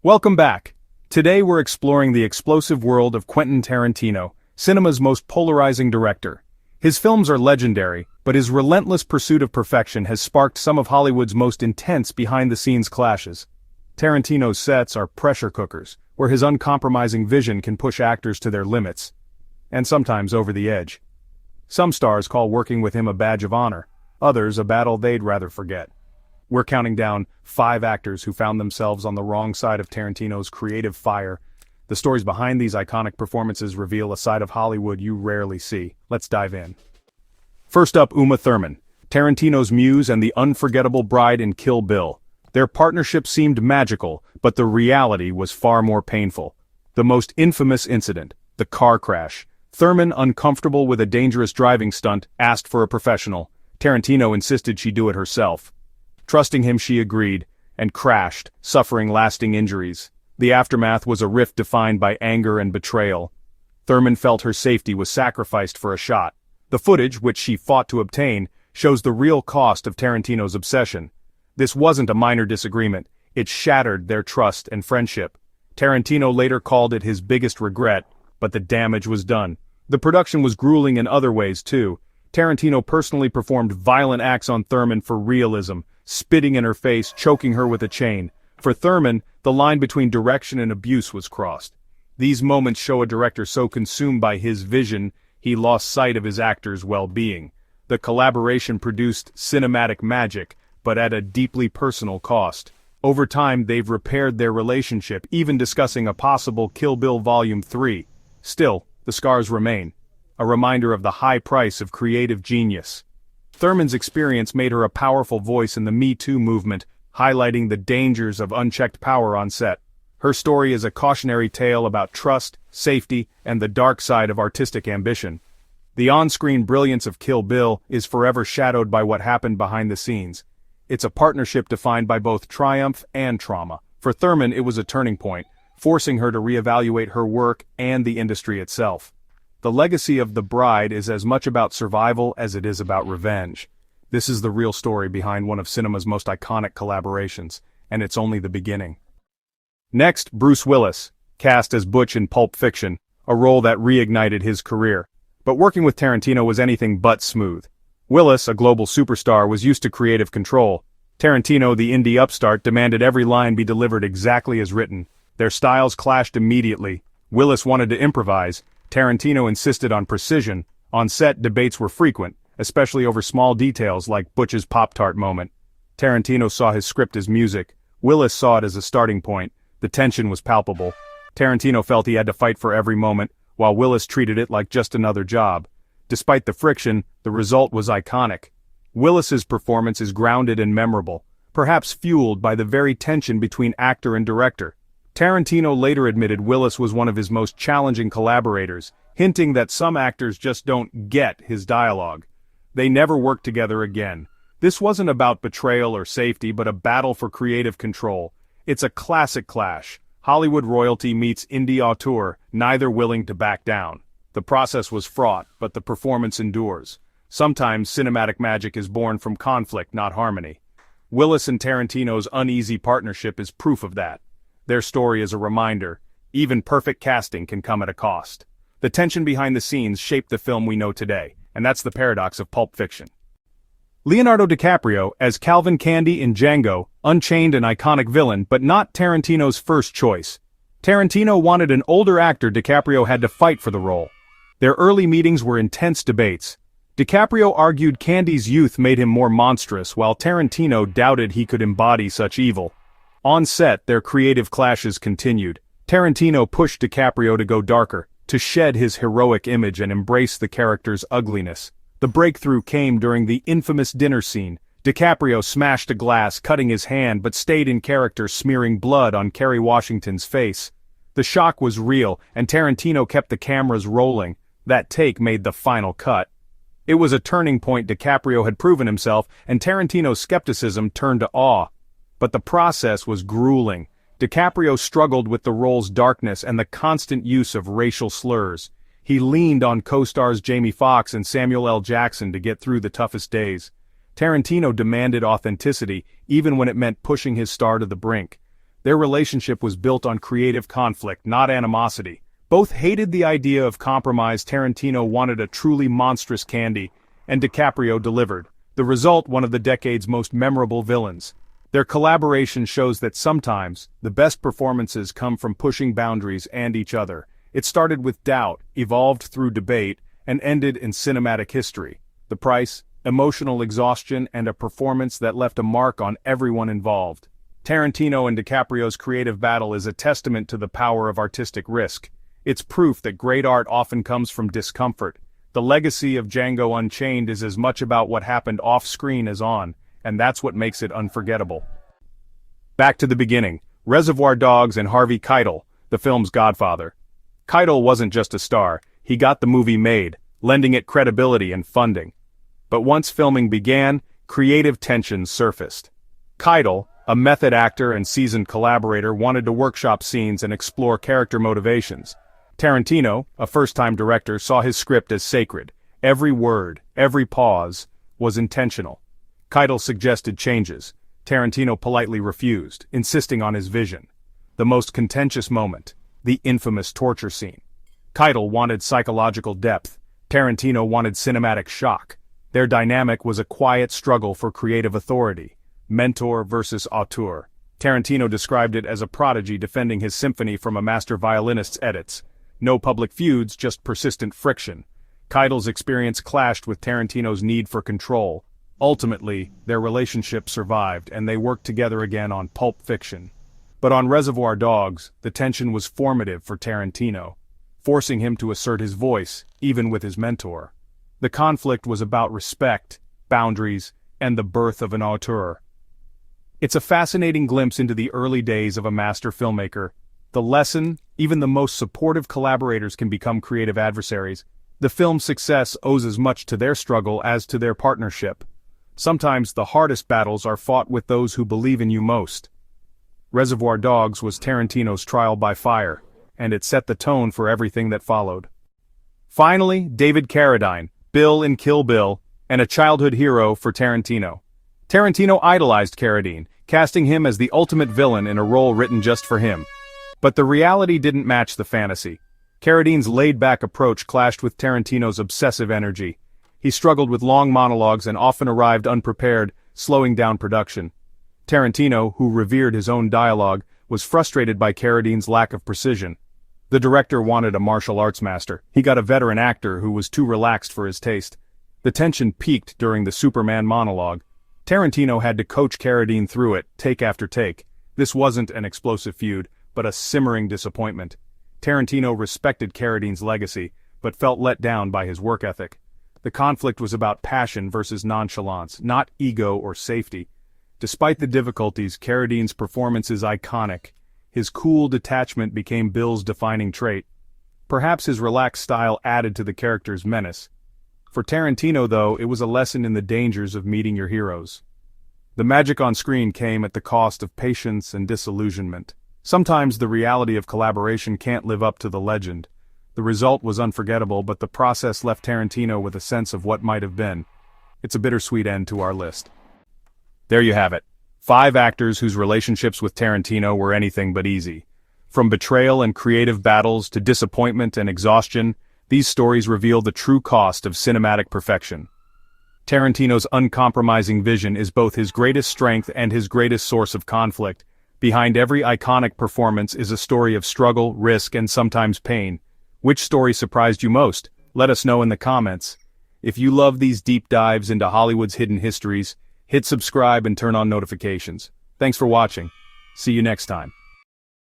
Welcome back. Today we're exploring the explosive world of Quentin Tarantino, cinema's most polarizing director. His films are legendary, but his relentless pursuit of perfection has sparked some of Hollywood's most intense behind-the-scenes clashes. Tarantino's sets are pressure cookers, where his uncompromising vision can push actors to their limits, and sometimes over the edge. Some stars call working with him a badge of honor, others a battle they'd rather forget. We're counting down 5 actors who found themselves on the wrong side of Tarantino's creative fire. The stories behind these iconic performances reveal a side of Hollywood you rarely see. Let's dive in. First up, Uma Thurman, Tarantino's muse and the unforgettable bride in Kill Bill. Their partnership seemed magical, but the reality was far more painful. The most infamous incident, the car crash. Thurman, uncomfortable with a dangerous driving stunt, asked for a professional. Tarantino insisted she do it herself. Trusting him, she agreed, and crashed, suffering lasting injuries. The aftermath was a rift defined by anger and betrayal. Thurman felt her safety was sacrificed for a shot. The footage, which she fought to obtain, shows the real cost of Tarantino's obsession. This wasn't a minor disagreement, it shattered their trust and friendship. Tarantino later called it his biggest regret, but the damage was done. The production was grueling in other ways too. Tarantino personally performed violent acts on Thurman for realism, spitting in her face, choking her with a chain. For Thurman, the line between direction and abuse was crossed. These moments show a director so consumed by his vision, he lost sight of his actors' well-being. The collaboration produced cinematic magic, but at a deeply personal cost. Over time, they've repaired their relationship, even discussing a possible Kill Bill Volume 3. Still, the scars remain, a reminder of the high price of creative genius. Thurman's experience made her a powerful voice in the Me Too movement, highlighting the dangers of unchecked power on set. Her story is a cautionary tale about trust, safety, and the dark side of artistic ambition. The on-screen brilliance of Kill Bill is forever shadowed by what happened behind the scenes. It's a partnership defined by both triumph and trauma. For Thurman, it was a turning point, forcing her to reevaluate her work and the industry itself. The legacy of The Bride is as much about survival as it is about revenge. This is the real story behind one of cinema's most iconic collaborations, and it's only the beginning. Next, Bruce Willis, cast as Butch in Pulp Fiction, a role that reignited his career. But working with Tarantino was anything but smooth. Willis, a global superstar, was used to creative control. Tarantino, the indie upstart, demanded every line be delivered exactly as written. Their styles clashed immediately. Willis wanted to improvise. Tarantino insisted on precision. On set, debates were frequent, especially over small details like Butch's Pop-Tart moment. Tarantino saw his script as music. Willis saw it as a starting point. The tension was palpable. Tarantino felt he had to fight for every moment, while Willis treated it like just another job. Despite the friction, the result was iconic. Willis's performance is grounded and memorable, perhaps fueled by the very tension between actor and director. Tarantino later admitted Willis was one of his most challenging collaborators, hinting that some actors just don't get his dialogue. They never worked together again. This wasn't about betrayal or safety, but a battle for creative control. It's a classic clash. Hollywood royalty meets indie auteur, neither willing to back down. The process was fraught, but the performance endures. Sometimes cinematic magic is born from conflict, not harmony. Willis and Tarantino's uneasy partnership is proof of that. Their story is a reminder, even perfect casting can come at a cost. The tension behind the scenes shaped the film we know today, and that's the paradox of Pulp Fiction. Leonardo DiCaprio as Calvin Candy in Django, Unchained, an iconic villain, but not Tarantino's first choice. Tarantino wanted an older actor. DiCaprio had to fight for the role. Their early meetings were intense debates. DiCaprio argued Candy's youth made him more monstrous, while Tarantino doubted he could embody such evil. On set, their creative clashes continued. Tarantino pushed DiCaprio to go darker, to shed his heroic image and embrace the character's ugliness. The breakthrough came during the infamous dinner scene. DiCaprio smashed a glass, cutting his hand, but stayed in character, smearing blood on Kerry Washington's face. The shock was real, and Tarantino kept the cameras rolling. That take made the final cut. It was a turning point. DiCaprio had proven himself, and Tarantino's skepticism turned to awe. But the process was grueling. DiCaprio struggled with the role's darkness and the constant use of racial slurs. He leaned on co-stars Jamie Foxx and Samuel L. Jackson to get through the toughest days. Tarantino demanded authenticity, even when it meant pushing his star to the brink. Their relationship was built on creative conflict, not animosity. Both hated the idea of compromise. Tarantino wanted a truly monstrous candy, and DiCaprio delivered. The result, one of the decade's most memorable villains. Their collaboration shows that sometimes, the best performances come from pushing boundaries and each other. It started with doubt, evolved through debate, and ended in cinematic history. The price? Emotional exhaustion and a performance that left a mark on everyone involved. Tarantino and DiCaprio's creative battle is a testament to the power of artistic risk. It's proof that great art often comes from discomfort. The legacy of Django Unchained is as much about what happened off-screen as on, and that's what makes it unforgettable. Back to the beginning, Reservoir Dogs and Harvey Keitel, the film's godfather. Keitel wasn't just a star, he got the movie made, lending it credibility and funding. But once filming began, creative tensions surfaced. Keitel, a method actor and seasoned collaborator, wanted to workshop scenes and explore character motivations. Tarantino, a first-time director, saw his script as sacred. Every word, every pause, was intentional. Keitel suggested changes. Tarantino politely refused, insisting on his vision. The most contentious moment, the infamous torture scene. Keitel wanted psychological depth. Tarantino wanted cinematic shock. Their dynamic was a quiet struggle for creative authority. Mentor versus auteur. Tarantino described it as a prodigy defending his symphony from a master violinist's edits. No public feuds, just persistent friction. Keitel's experience clashed with Tarantino's need for control. Ultimately, their relationship survived, and they worked together again on Pulp Fiction. But on Reservoir Dogs, the tension was formative for Tarantino, forcing him to assert his voice, even with his mentor. The conflict was about respect, boundaries, and the birth of an auteur. It's a fascinating glimpse into the early days of a master filmmaker. The lesson, even the most supportive collaborators can become creative adversaries. The film's success owes as much to their struggle as to their partnership. Sometimes the hardest battles are fought with those who believe in you most. Reservoir Dogs was Tarantino's trial by fire, and it set the tone for everything that followed. Finally, David Carradine, Bill in Kill Bill, and a childhood hero for Tarantino. Tarantino idolized Carradine, casting him as the ultimate villain in a role written just for him. But the reality didn't match the fantasy. Carradine's laid-back approach clashed with Tarantino's obsessive energy. He struggled with long monologues and often arrived unprepared, slowing down production. Tarantino, who revered his own dialogue, was frustrated by Carradine's lack of precision. The director wanted a martial arts master. He got a veteran actor who was too relaxed for his taste. The tension peaked during the Superman monologue. Tarantino had to coach Carradine through it, take after take. This wasn't an explosive feud, but a simmering disappointment. Tarantino respected Carradine's legacy, but felt let down by his work ethic. The conflict was about passion versus nonchalance, not ego or safety. Despite the difficulties, Carradine's performance is iconic. His cool detachment became Bill's defining trait. Perhaps his relaxed style added to the character's menace. For Tarantino, though, it was a lesson in the dangers of meeting your heroes. The magic on screen came at the cost of patience and disillusionment. Sometimes the reality of collaboration can't live up to the legend. The result was unforgettable, but the process left Tarantino with a sense of what might have been. It's a bittersweet end to our list. There you have it. 5 actors whose relationships with Tarantino were anything but easy. From betrayal and creative battles to disappointment and exhaustion, these stories reveal the true cost of cinematic perfection. Tarantino's uncompromising vision is both his greatest strength and his greatest source of conflict. Behind every iconic performance is a story of struggle, risk, and sometimes pain. Which story surprised you most? Let us know in the comments. If you love these deep dives into Hollywood's hidden histories, hit subscribe and turn on notifications. Thanks for watching. See you next time.